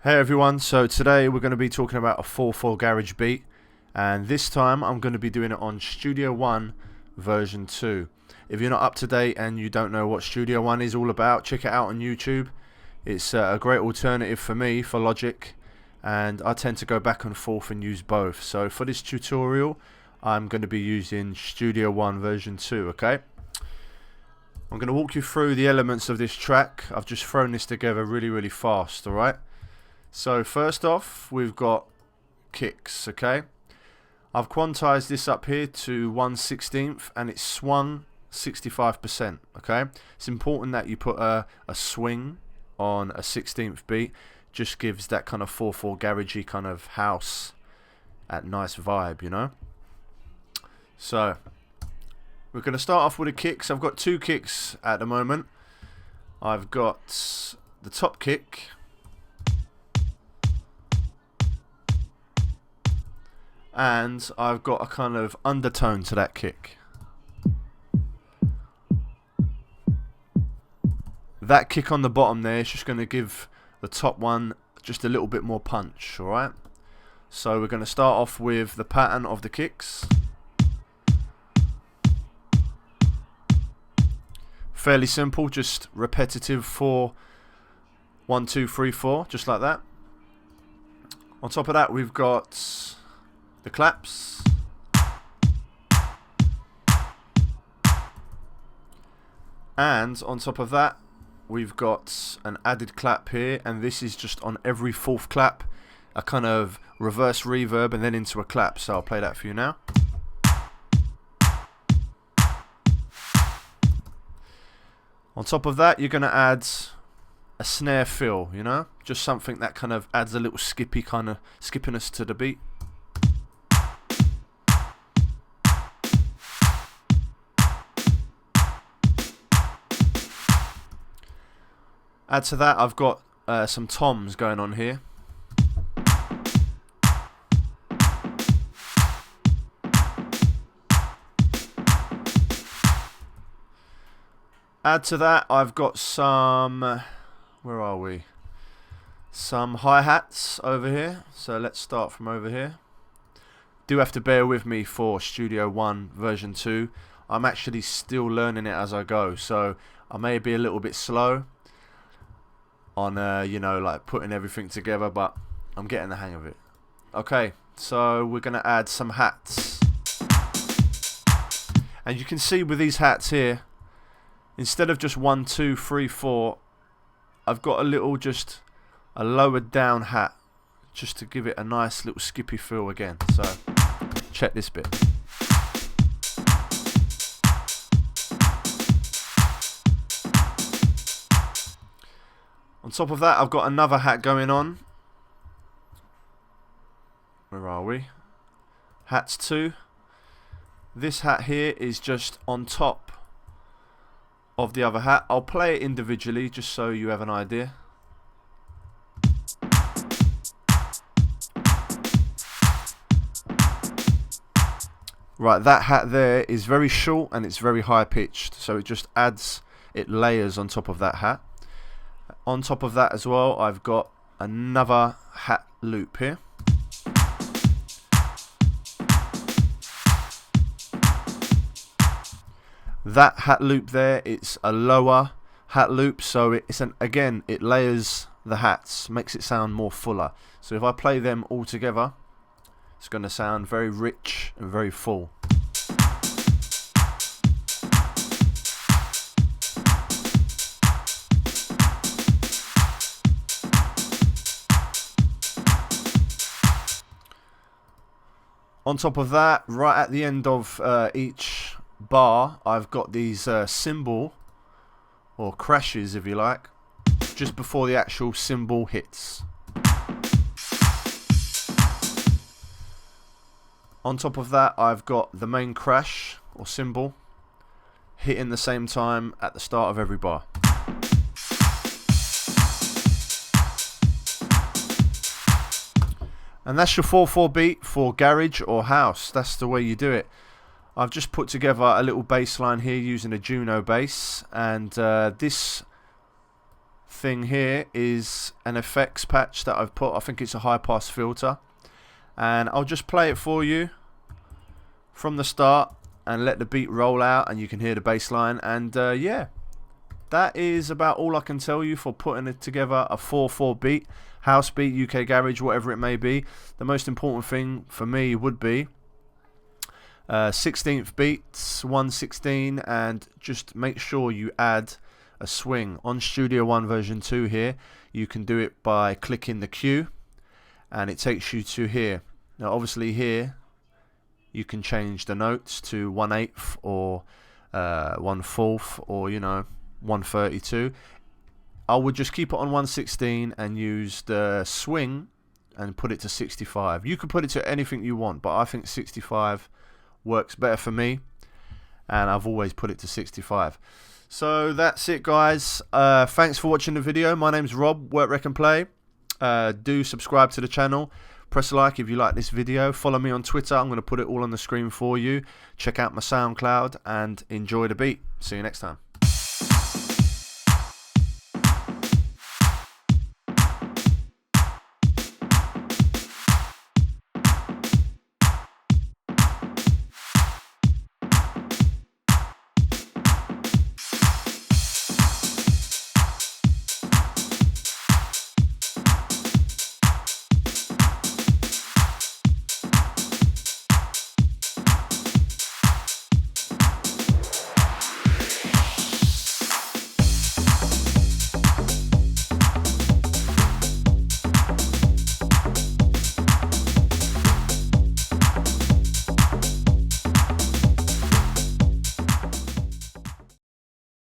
Hey everyone, so today we're going to be talking about a 4/4 garage beat, and this time I'm going to be doing it on Studio One version 2. If you're not up to date and you don't know what Studio One is all about, check it out on YouTube. It's a great alternative for me for Logic, and I tend to go back and forth and use both. So for this tutorial I'm going to be using Studio One version 2, okay? I'm going to walk you through the elements of this track. I've just thrown this together really fast, alright? So first off, we've got kicks, okay? I've quantized this up here to 1/16 and it's swung 65%, okay? It's important that you put a swing on a 16th beat. Just gives that kind of 4/4 garagey kind of house at nice vibe, you know? So we're going to start off with the kicks. I've got two kicks at the moment. I've got the top kick, and I've got a kind of undertone to that kick. That kick on the bottom there is just going to give the top one just a little bit more punch, alright? So we're going to start off with the pattern of the kicks. Fairly simple, just repetitive 4, 1, 2, 3, 4, just like that. On top of that we've got the claps, and on top of that we've got an added clap here, and this is just on every fourth clap, a kind of reverse reverb and then into a clap. So I'll play that for you now. On top of that you're going to add a snare fill, you know, just something that kind of adds a little skippiness to the beat. Add to that I've got some toms going on here. Add to that I've got some, where are we? Some hi-hats over here. So let's start from over here. Do have to bear with me for Studio One version 2. I'm actually still learning it as I go, so I may be a little bit slow on you know, like putting everything together, but I'm getting the hang of it. Okay, so we're gonna add some hats, and you can see with these hats here, instead of just 1, 2, 3, 4, I've got just a lowered down hat just to give it a nice little skippy feel again. So check this bit. On top of that I've got another hat going on. Where are we? Hats 2. This hat here is just on top of the other hat. I'll play it individually just so you have an idea. Right, that hat there is very short and it's very high pitched, so it just adds, it layers on top of that hat. On top of that as well I've got another hat loop here. That hat loop there, it's a lower hat loop, so again it layers the hats, makes it sound more fuller. So if I play them all together, it's going to sound very rich and very full. On top of that, right at the end of each bar, I've got these cymbal, or crashes if you like, just before the actual cymbal hits. On top of that I've got the main crash, or cymbal, hitting the same time at the start of every bar. And that's your 4/4 beat for garage or house. That's the way you do it. I've just put together a little bass line here using a Juno bass, and this thing here is an effects patch that I've put. I think it's a high pass filter, and I'll just play it for you from the start and let the beat roll out, and you can hear the bass line. And yeah, that is about all I can tell you for putting it together, a 4/4 beat, house beat, UK garage, whatever it may be. The most important thing for me would be 16th beats, 1/16, and just make sure you add a swing. On Studio One version 2 here, you can do it by clicking the Q, and it takes you to here. Now obviously here you can change the notes to 1/8 or 1/4 or 1/32. I would just keep it on 1/16 and use the swing and put it to 65. You could put it to anything you want, but I think 65 works better for me, and I've always put it to 65. So that's it, guys. Thanks for watching the video. My name's Rob, Work, Rec and Play. Do subscribe to the channel. Press a like if you like this video. Follow me on Twitter. I'm going to put it all on the screen for you. Check out my SoundCloud and enjoy the beat. See you next time.